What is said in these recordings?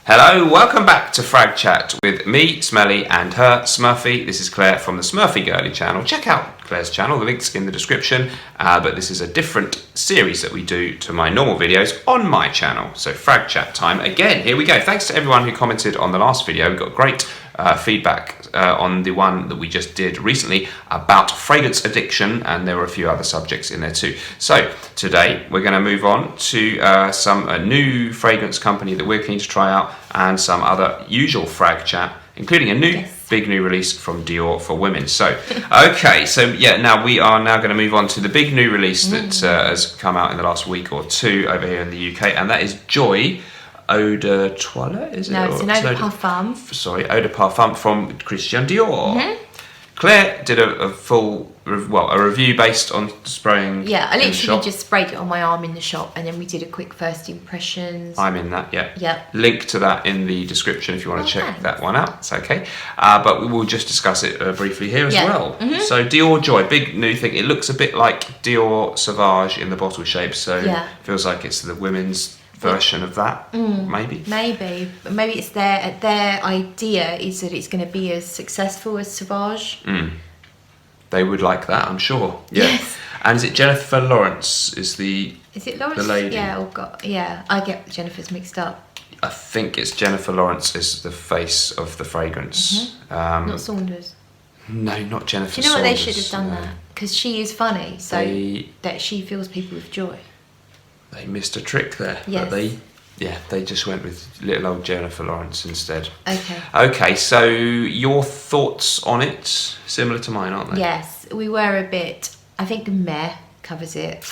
Hello, welcome back to Frag Chat with me, Smelly, and her, Smurfy. This is Claire from the Smurfygurly Channel. Check out Claire's channel, the link's in the description. But this is a different series that we do to my normal videos on my channel. So Frag Chat time again. Here we go. Thanks to everyone who commented on the last video. We got great feedback on the one that we just did recently about fragrance addiction, and there were a few other subjects in there too. So today we're going to move on to a new fragrance company that we're keen to try out, and some other usual Frag Chat, including a big new release from Dior for women. So okay, so yeah, now we are going to move on to the big new release that has come out in the last week or two over here in the UK, and that is Joy Eau de Toilette, is it? No, it's an Eau de Parfum. Sorry, Eau de Parfum from Christian Dior. Claire did a review based on spraying. Yeah, I literally just sprayed it on my arm in the shop, and then we did a quick first impressions. I'm in that, yeah. Yep. Link to that in the description if you want to check that one out. It's okay. But we will just discuss it briefly here as well. So Dior Joy, big new thing. It looks a bit like Dior Sauvage in the bottle shape, so it feels like it's the women's version of that, maybe it's their idea is that it's going to be as successful as Sauvage. They would like that, I'm sure. Yes. And is it Jennifer Lawrence is it Lawrence? The lady? Yeah, I get Jennifer's mixed up. I think it's Jennifer Lawrence is the face of the fragrance. Not Saunders. No, not Jennifer. Do you know Saunders, what they should have done that? Because she is funny, so that she fills people with joy. They missed a trick there. Yes. But they just went with little old Jennifer Lawrence instead. Okay, so your thoughts on it, similar to mine, aren't they? Yes, we were a bit, I think meh covers it.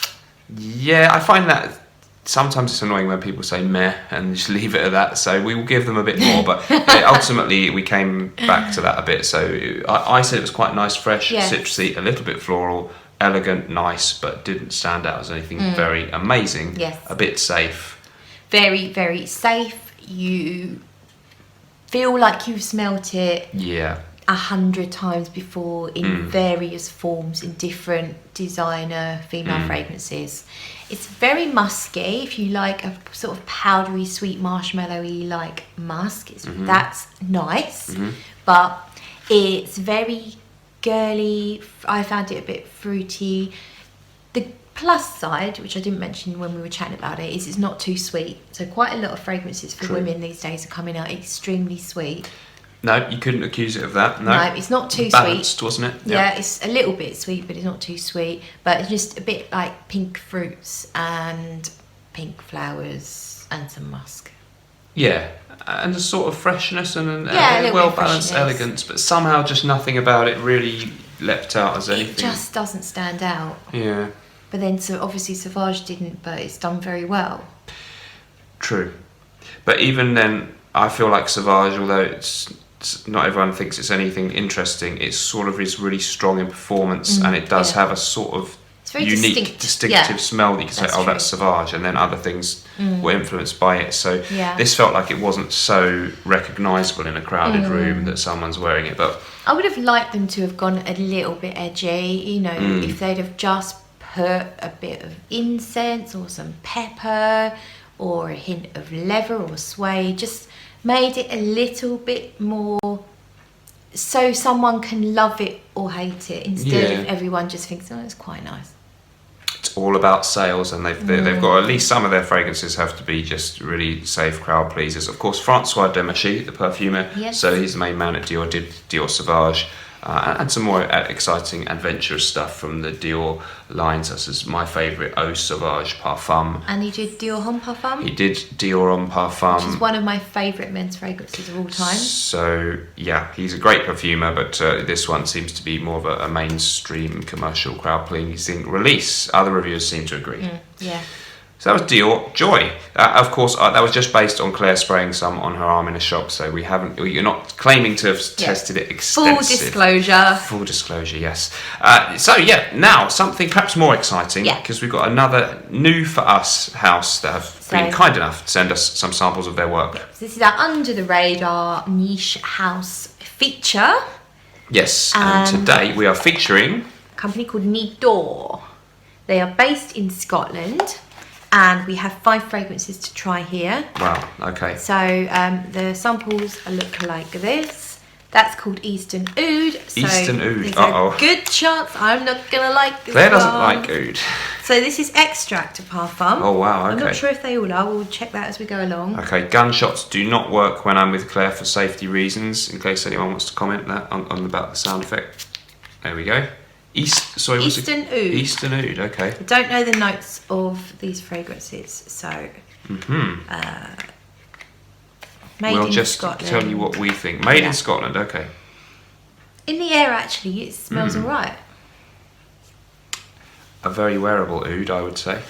Yeah, I find that sometimes it's annoying when people say meh and just leave it at that, so we will give them a bit more, but ultimately we came back to that a bit. So I said it was quite nice, fresh, citrusy, a little bit floral, elegant, nice, but didn't stand out as anything very amazing. Yes. A bit safe. Very, very safe. You feel like you've smelt it 100 times before in various forms, in different designer female fragrances. It's very musky. If you like a sort of powdery, sweet, marshmallowy like musk, that's nice. But it's very girly. I found it a bit fruity. The plus side, which I didn't mention when we were chatting about it, is it's not too sweet. So quite a lot of fragrances for women these days are coming out extremely sweet. No, you couldn't accuse it of that. No, it's not too balanced, sweet. Wasn't it? Yeah, it's a little bit sweet, but it's not too sweet. But it's just a bit like pink fruits and pink flowers and some musk. Yeah, and a sort of freshness and a well-balanced elegance, but somehow just nothing about it really leapt out as anything. It just doesn't stand out. Yeah. But then, so obviously Sauvage didn't, but it's done very well. True. But even then, I feel like Sauvage, although it's not everyone thinks it's anything interesting, it sort of is really strong in performance, and it does have a sort of unique, distinctive smell that you can say, oh, that's Sauvage, and then other things were influenced by it. So this felt like it wasn't so recognisable in a crowded room that someone's wearing it. But I would have liked them to have gone a little bit edgy, you know, if they'd have just put a bit of incense or some pepper or a hint of leather or suede, just made it a little bit more so someone can love it or hate it, instead of everyone just thinks, oh, it's quite nice. It's all about sales, and they've got, at least some of their fragrances have to be just really safe crowd pleasers. Of course, Francois Demachy, the perfumer, so he's the main man at Dior, did Dior Sauvage, and some more exciting adventurous stuff from the Dior line, such as my favourite Eau Sauvage Parfum. And he did Dior Homme Parfum. He did Dior Homme Parfum, which is one of my favourite men's fragrances of all time. So yeah, he's a great perfumer, but this one seems to be more of a mainstream commercial crowd pleasing release. Other reviewers seem to agree. So that was Dior Joy. Of course, that was just based on Claire spraying some on her arm in a shop, so you're not claiming to have tested it extensively. Full disclosure, yes. Now something perhaps more exciting, because we've got another new for us house that have been kind enough to send us some samples of their work. So this is our under the radar niche house feature. Yes, and today we are featuring a company called Nidor. They are based in Scotland. And we have 5 fragrances to try here. Wow, okay. So the samples look like this. That's called Eastern Oud. So Eastern Oud, there's a good chance I'm not going to like this Claire doesn't one. like oud. So this is extract de parfum. Oh wow, okay. I'm not sure if they all are. We'll check that as we go along. Okay, gunshots do not work when I'm with Claire for safety reasons, in case anyone wants to comment that on about the sound effect. There we go. Eastern Oud. Eastern Oud, okay. I don't know the notes of these fragrances, so we'll in just Scotland. tell you what we think. Made in Scotland, okay. In the air, actually, it smells alright. A very wearable oud, I would say.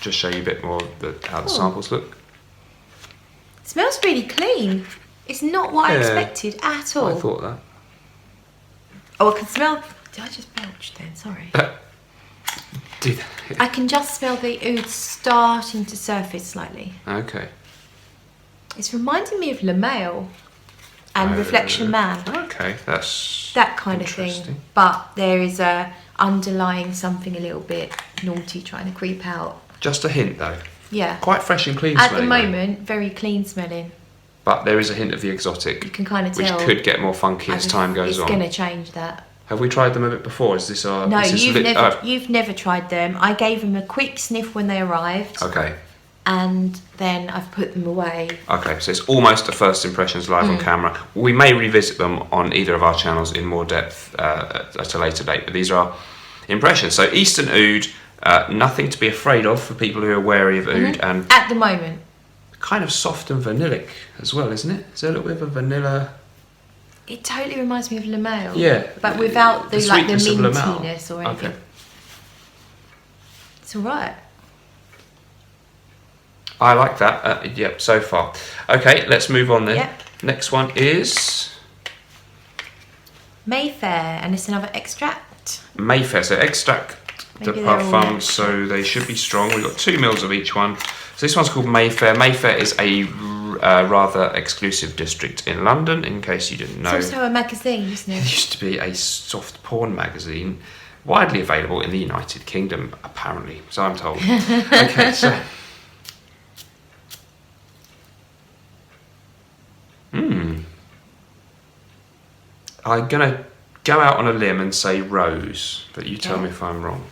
Just show you a bit more of how the samples look. It smells really clean. It's not what I expected at all. I thought that. Oh, I can smell... Did I just belch then? Sorry. Do that. I can just smell the oud starting to surface slightly. Okay. It's reminding me of Le Male and Reflection Man. Okay, that's that kind of thing. But there is a underlying something a little bit naughty trying to creep out. Just a hint though. Yeah. Quite fresh and clean At smelling. the moment, very clean smelling. But there is a hint of the exotic. You can kind of tell. Which could get more funky as time goes on. It's going to change that. Have we tried them a bit before? Is this our... No, you've never tried them. I gave them a quick sniff when they arrived. Okay. And then I've put them away. Okay, so it's almost a first impressions live on camera. We may revisit them on either of our channels in more depth at a later date, but these are our impressions. So Eastern Oud, nothing to be afraid of for people who are wary of oud, and at the moment, kind of soft and vanillic as well, isn't it? Is there a little bit of a vanilla? It totally reminds me of Le Male. Yeah, but without the sweetness of Le Male. mintiness or anything. Okay. It's all right. I like that. Yep, so far. Okay, let's move on then. Yep. Next one is Mayfair, and it's another extract. Mayfair. So extract de Maybe they're all parfum, so they should be strong. We've got 2 mils of each one. So this one's called Mayfair. Mayfair is a rather exclusive district in London, in case you didn't know. It's also a magazine, isn't It it? used to be a soft porn magazine, widely available in the United Kingdom, apparently. So I'm told. Okay, so. I'm going to go out on a limb and say rose, but you tell me if I'm wrong.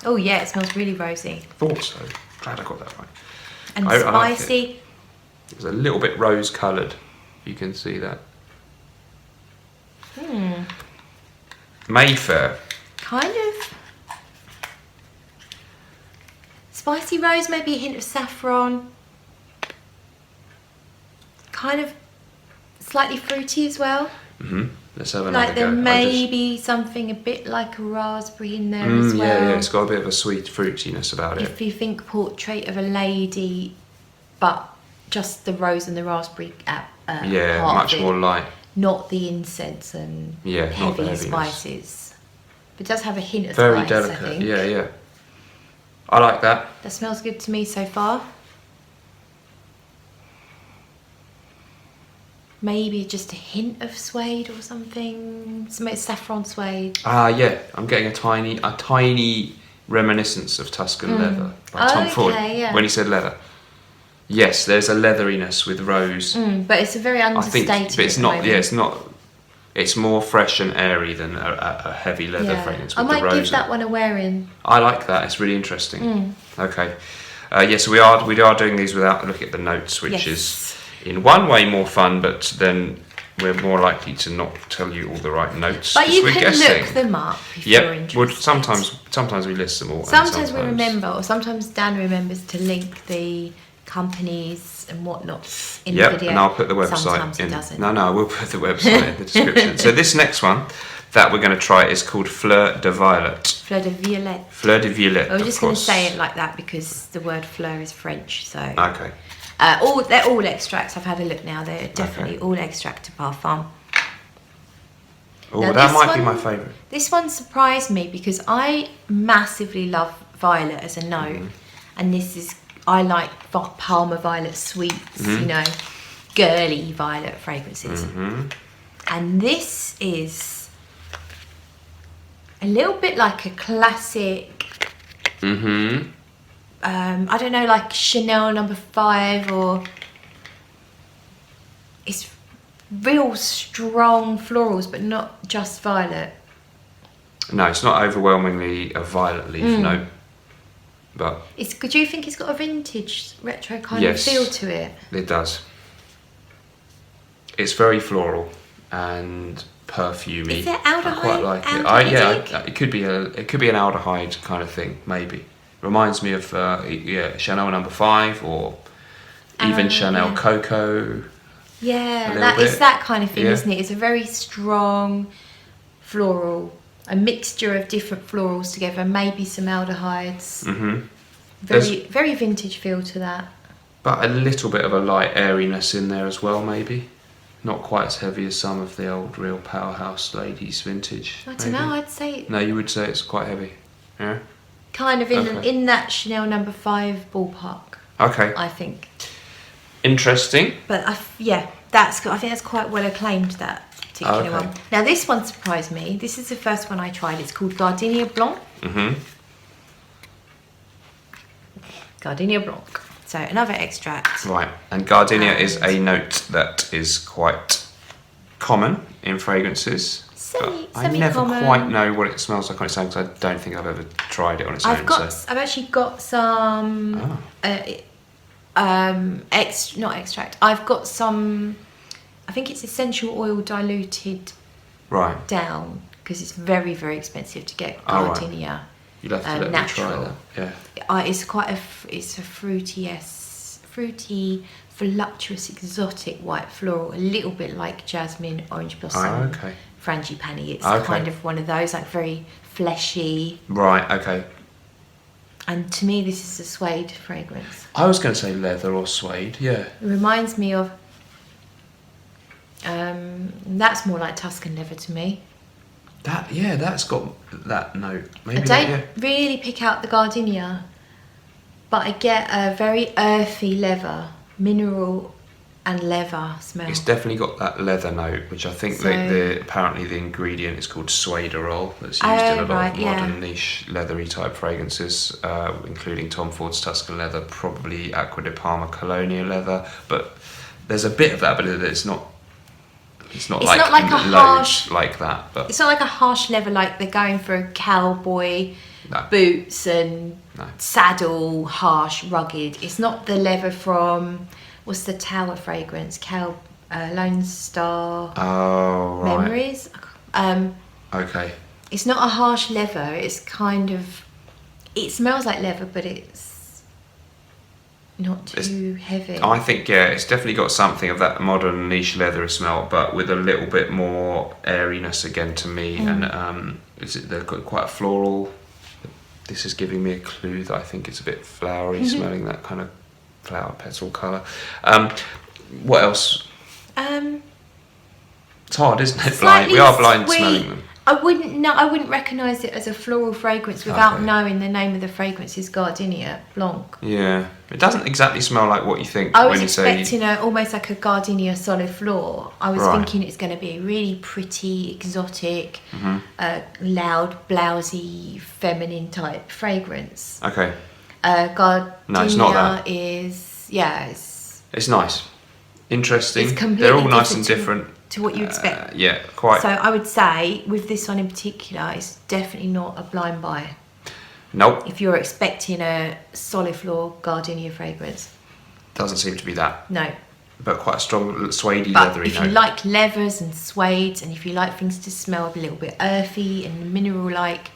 Oh yeah, it smells really rosy. Thought so. Glad I got that right. And I like spicy. it. It's a little bit rose coloured. You can see that. Mayfair. Kind of. Spicy rose, maybe a hint of saffron. Kind of slightly fruity as well. Let's have another Like go. there may be something a bit like a raspberry in there as well. Yeah, it's got a bit of a sweet fruitiness about it. If you think Portrait of a Lady, but just the rose and the raspberry part much of it, more light. not the incense and not the heavy heaviness. spices. But it does have a hint of Very spice, delicate. I think. Yeah. I like that. That smells good to me so far. Maybe just a hint of suede or something. Some saffron suede. Yeah. I'm getting a tiny reminiscence of Tuscan leather by Tom Ford yeah. when he said leather. Yes, there's a leatheriness with rose. But it's a very understated. But it's not. Yeah, it's not. It's more fresh and airy than a heavy leather fragrance with I might the rose. give that one a wearing. I like that. It's really interesting. Okay. Yes, we are doing these without looking at the notes, which is in one way more fun, but then we're more likely to not tell you all the right notes. But you we're can guessing. look them up if you're interested. Well, sometimes we list them all. Sometimes we remember, or sometimes Dan remembers to link the companies and whatnot in the video. And I'll put the website Sometimes in. He doesn't. No, I will put the website in the description. So this next one that we're going to try is called Fleur de Violet. Fleur de Violet. Fleur de Violet. We're just going to say it like that because the word fleur is French. So. Okay. They're all extracts. I've had a look now. They're definitely all extract de parfum. Oh, Now, that this might be one- my favourite. This one surprised me because I massively love violet as a note, and this is I like Palmer Violet sweets, you know, girly violet fragrances, and this is a little bit like a classic I don't know, like Chanel No. 5, or it's real strong florals, but not just violet. No, it's not overwhelmingly a violet leaf note, but Do you think it's got a vintage retro kind of feel to it? It does. It's very floral and perfumey. Is it aldehyde? I quite like it. It could be an aldehyde kind of thing, maybe. Reminds me of Chanel No. 5 or even Chanel Coco. Yeah, it's that kind of thing, isn't it? It's a very strong floral, a mixture of different florals together, maybe some aldehydes. Very vintage feel to that. But a little bit of a light airiness in there as well, maybe. Not quite as heavy as some of the old real powerhouse ladies vintage. I don't know, I'd say... No, you would say it's quite heavy. Yeah? Kind of in that Chanel No. 5 ballpark. Okay. I think. Interesting. But I think that's quite well acclaimed, that particular one. Now this one surprised me. This is the first one I tried. It's called Gardenia Blanc. Gardenia Blanc. So another extract. Right, and gardenia is a note that is quite common in fragrances. I never quite know what it smells like on its own, because I don't think I've ever tried it on its own. I've actually got some not extract. I've got some, I think it's essential oil diluted down, because it's very, very expensive to get gardenia. You'll have to let me try that. Yeah. It's a fruity, voluptuous, exotic white floral, a little bit like jasmine, orange blossom, frangipani. It's kind of one of those, like very fleshy. Right. Okay. And to me, this is a suede fragrance. I was going to say leather or suede. Yeah. It reminds me of. That's more like Tuscan leather to me. That's got that note. Maybe I don't really pick out the gardenia, but I get a very earthy leather, mineral and leather smell. It's definitely got that leather note, which I think apparently the ingredient is called suederol, that's used in a lot of modern niche leathery type fragrances, including Tom Ford's Tuscan leather, probably Acqua di Parma Colonia leather, but there's a bit of that, but it's not. It's not like a harsh like that, but it's not like a harsh leather, like they're going for cowboy boots and saddle, harsh, rugged. It's not the leather from what's the Tower fragrance? Lone Star. Oh, right. Memories. Okay. It's not a harsh leather. It's kind of. It smells like leather, but it's not too heavy. I think it's definitely got something of that modern niche leather smell, but with a little bit more airiness again to me. And they've got quite a floral. This is giving me a clue that I think it's a bit flowery, smelling that kind of flower petal colour. What else? It's hard, isn't it? We are blind smelling them. I wouldn't recognise it as a floral fragrance without knowing the name of the fragrance is Gardenia Blanc. Yeah, it doesn't exactly smell like what you think. I was expecting almost like a Gardenia Solid Floor. I was thinking it's going to be a really pretty, exotic, loud, blousy, feminine type fragrance. Okay. Gardenia it's not that. It's nice, interesting. It's completely They're all nice and different. To what you expect. Quite. So I would say with this one in particular, it's definitely not a blind buy. Nope. If you're expecting a solid floor Gardenia fragrance. Doesn't seem to be that. No. But quite a strong suedey leathery note. If you like leathers and suedes, and if you like things to smell a little bit earthy and mineral-like,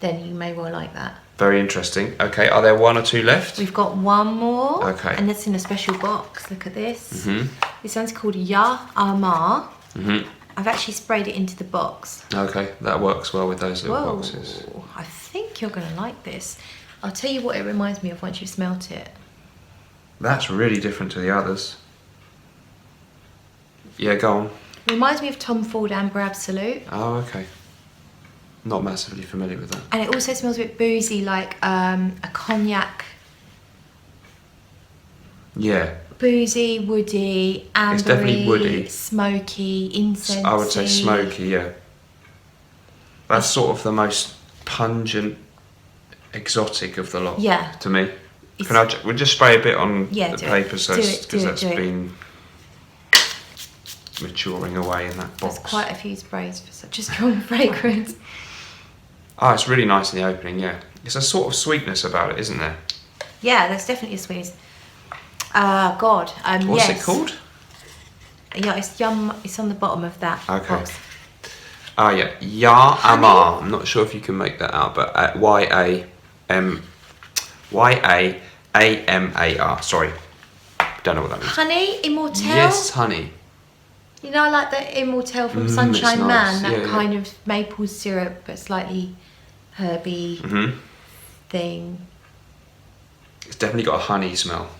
then you may well like that. Very interesting. Okay, are there one or two left? We've got one more. Okay. And it's in a special box. Look at this. This one's called Ya Amar. I've actually sprayed it into the box. Okay, that works well with those little boxes. I think you're going to like this. I'll tell you what it reminds me of once you've smelt it. That's really different to the others. Yeah, go on. It reminds me of Tom Ford Amber Absolute. Oh, okay. Not massively familiar with that. And it also smells a bit boozy, like a cognac. Yeah. Boozy, woody, ambery, it's definitely woody, smoky, incensey. I would say smoky, yeah. That's sort of the most pungent, exotic of the lot. Yeah. To me. We'll just spray a bit on Yeah, the do it. paper so Do it, because do it, that's do it. been maturing away in that box. That's quite a few sprays for such a strong fragrance. Oh, it's really nice in the opening, yeah. There's a sort of sweetness about it, isn't there? Yeah, there's definitely a sweetness. God. What's yes. it called? Yeah, it's yum. It's on the bottom of that box. Oh yeah, Ya Amar. I'm not sure if you can make that out, but YAMAR. Sorry, don't know what that means. Honey, Immortelle. Yes, honey. You know, like the Immortelle from Sunshine it's nice. Man, that Yeah, kind of maple syrup, but slightly herby thing. It's definitely got a honey smell.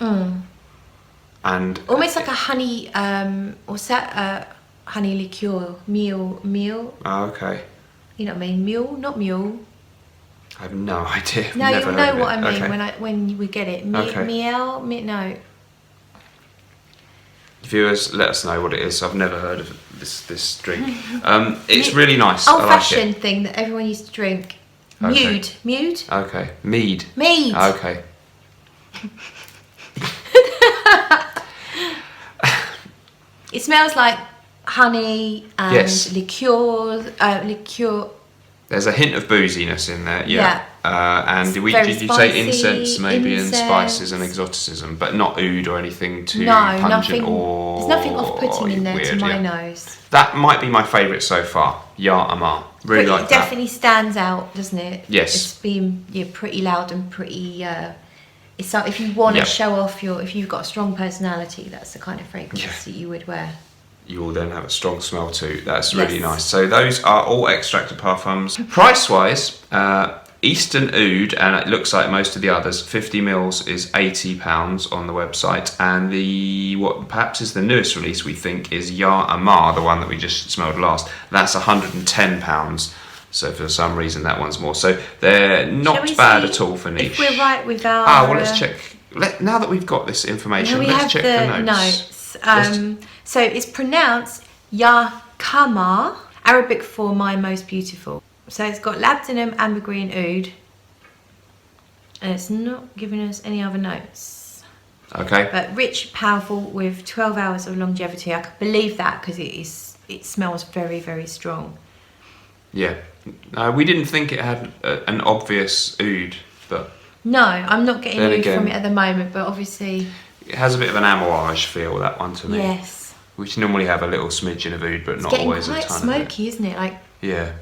And Almost like a honey. What's that? Honey liqueur, mule. Oh, okay. You know what I mean? Mule, not mule. I have no idea. No, Never you'll heard know of what it. I mean Okay. when we get it. Okay. No. Viewers, let us know what it is. I've never heard of this drink. It's really nice. I like Old-fashioned it. thing that everyone used to drink. Okay. Mead. Okay. Mead. Okay. It smells like honey and Yes. liqueur. There's a hint of booziness in there, yeah. And did you say spicy, incense maybe and incense. spices and exoticism, but not oud or anything too No, pungent nothing. or There's nothing off-putting in there weird, to my yeah. nose. That might be my favourite so far. Ya Amar. Really like It that. definitely stands out, doesn't it? Yes. It's been pretty loud and pretty. It's like if you want to show off if you've got a strong personality, that's the kind of fragrance that you would wear. You will then have a strong smell too. That's really nice. So those are all extracted parfums. Price-wise, Eastern Oud, and it looks like most of the others, 50 mils is £80 on the website, and what perhaps is the newest release we think is Ya Amar, the one that we just smelled last. That's £110. So for some reason that one's more. So they're not bad at all for niche. If we're right with our... well, let's check. Now that we've got this information, let's check the notes. So it's pronounced Ya Kamar, Arabic for my most beautiful. So it's got labdanum, ambergris and oud. And it's not giving us any other notes. Okay. But rich, powerful, with 12 hours of longevity. I could believe that because it smells very, very strong. Yeah. We didn't think it had an obvious oud, but... No, I'm not getting oud again, from it at the moment, but obviously... It has a bit of an amouage feel, that one, to me. Yes. Which normally have a little smidgen of oud, but not Getting always a quite ton smoky, isn't it? Like Yeah.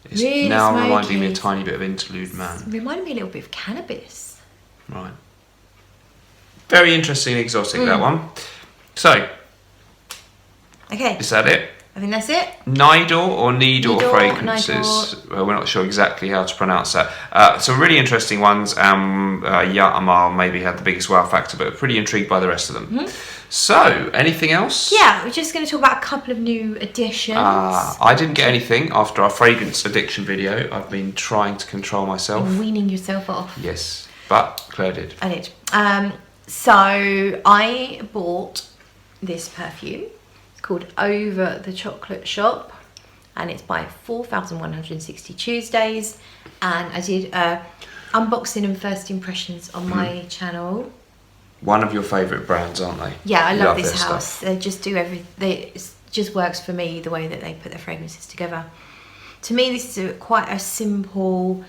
It's really now smoky. reminding me a tiny bit of Interlude Man. Reminded me a little bit of cannabis. Right. Very interesting and exotic, that one. So, Okay. is that it? I think that's it. Nidor Fragrances. We're not sure exactly how to pronounce that. Some really interesting ones. Ya Amar maybe had the biggest wow factor, but pretty intrigued by the rest of them. So, anything else? Yeah, we're just going to talk about a couple of new additions. I didn't get anything after our fragrance addiction video. I've been trying to control myself. Weaning yourself off. Yes, but Claire did. I did. So I bought this perfume. It's called Over the Chocolate Shop, and it's by 4,160 Tuesdays. And I did unboxing and first impressions on my channel. One of your favourite brands, aren't they? Yeah, I love this their house. stuff. They just do it just works for me, the way that they put their fragrances together. To me, this is quite a simple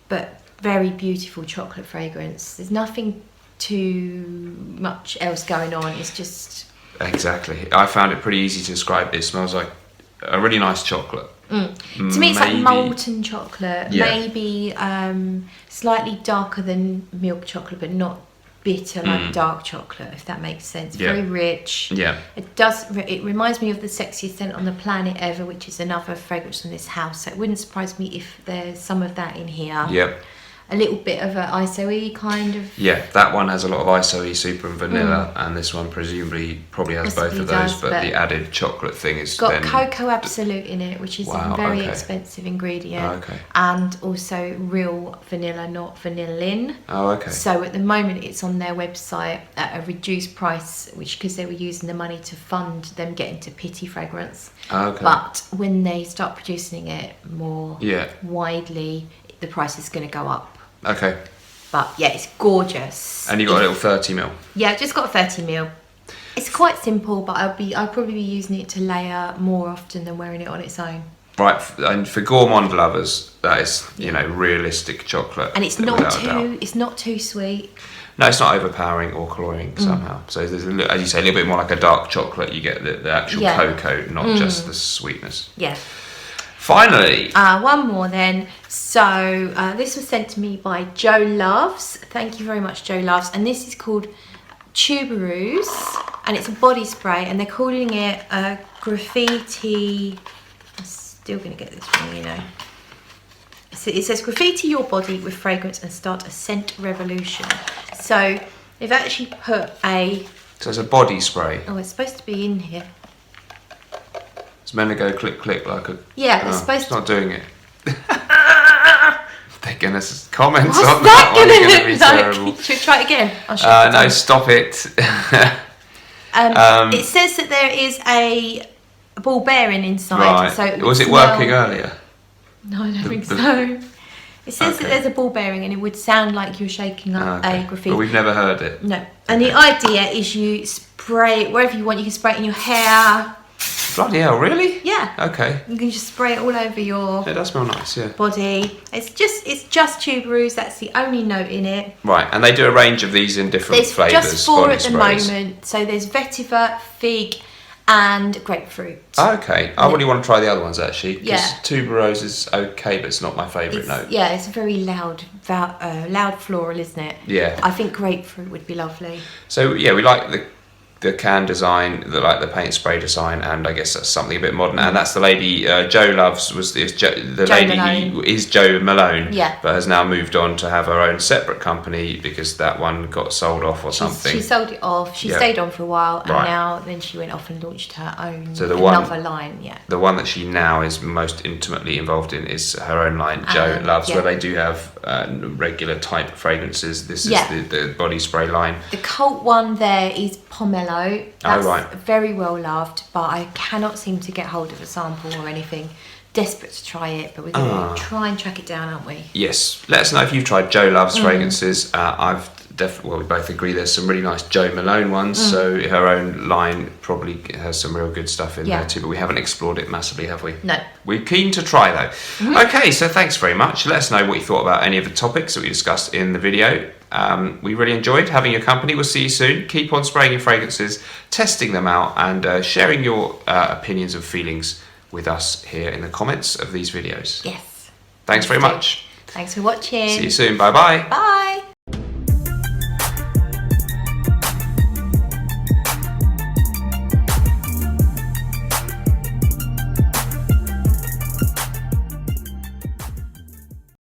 but very beautiful chocolate fragrance. There's nothing too much else going on. It's just... Exactly. I found it pretty easy to describe. It smells like a really nice chocolate. To me, it's like molten chocolate. Yeah. Maybe slightly darker than milk chocolate, but not bitter like dark chocolate, if that makes sense. Yeah. Very rich. Yeah. It reminds me of the Sexiest Scent on the Planet Ever, which is another fragrance from this house. So it wouldn't surprise me if there's some of that in here. Yep. A little bit of a ISO-y kind of. Yeah, that one has a lot of ISO-y, super and vanilla, and this one probably has both Possibly of those, does, but but the added chocolate thing is Got then... cocoa absolute in it, which is Wow, a very okay. expensive ingredient. Okay. And also real vanilla, not vanillin. Oh, okay. So at the moment it's on their website at a reduced price, which because they were using the money to fund them getting to Pity Fragrance. Okay. But when they start producing it more Yeah. widely, the price is going to go up. Okay. But yeah, it's gorgeous. And you got a little 30ml. Yeah, just got a 30ml. It's quite simple, but I'll probably be using it to layer more often than wearing it on its own. Right, and for gourmand lovers, that is, you know, realistic chocolate. And it's not too sweet. No, it's not overpowering or cloying somehow. So there's, as you say, a little bit more like a dark chocolate. You get the actual cocoa, not just the sweetness. Yeah. Finally. One more then. So this was sent to me by Joe Loves. Thank you very much, Joe Loves. And this is called Tuberose, and it's a body spray, and they're calling it a graffiti. I'm still going to get this wrong, you know. It says graffiti your body with fragrance and start a scent revolution. So they've actually put a... So it's a body spray. Oh, it's supposed to be in here. It's meant to go click click like a... Yeah, it's supposed to... It's not doing it. They're going to comment What's on that one. going It's to be look terrible. like? Should we try it again? I'll show you No, stop it. it says that there is a ball bearing inside. Right. So Was it working earlier? No, I don't think so. It says that there's a ball bearing and it would sound like you're shaking up a graffiti. But we've never heard it. No. And the idea is you spray it wherever you want. You can spray it in your hair. Bloody hell, really? Yeah. Okay. You can just spray it all over your It does smell nice, yeah. body. It's just Tuberose. That's the only note in it. Right, and they do a range of these in different There's flavours. just 4 body at the sprays. moment. So there's vetiver, fig, and grapefruit. Okay, I really want to try the other ones actually. Because Yeah. tuberose is okay, but it's not my favourite note. Yeah, it's a very loud floral, isn't it? Yeah. I think grapefruit would be lovely. So yeah, we like the can design, the paint spray design, and I guess that's something a bit modern. And that's the lady Joe Loves is Joe Malone, yeah, but has now moved on to have her own separate company because that one got sold off or something. She sold it off. She stayed on for a while, and now then she went off and launched her own another line. Yeah, the one that she now is most intimately involved in is her own line, Joe Loves, where they do have regular type fragrances. This is the body spray line. The cult one there is Pomelo. That's very well loved, but I cannot seem to get hold of a sample or anything. Desperate to try it, but we're going to try and track it down, aren't we? Yes. Let us know if you've tried Joe Loves fragrances. We both agree there's some really nice Jo Malone ones, so her own line probably has some real good stuff in there too, but we haven't explored it massively, have we? No. We're keen to try though. Okay, so thanks very much. Let us know what you thought about any of the topics that we discussed in the video. We really enjoyed having your company. We'll see you soon. Keep on spraying your fragrances, testing them out, and sharing your opinions and feelings with us here in the comments of these videos. Yes. Thanks very much. Thanks for watching. See you soon. Bye-bye. Bye.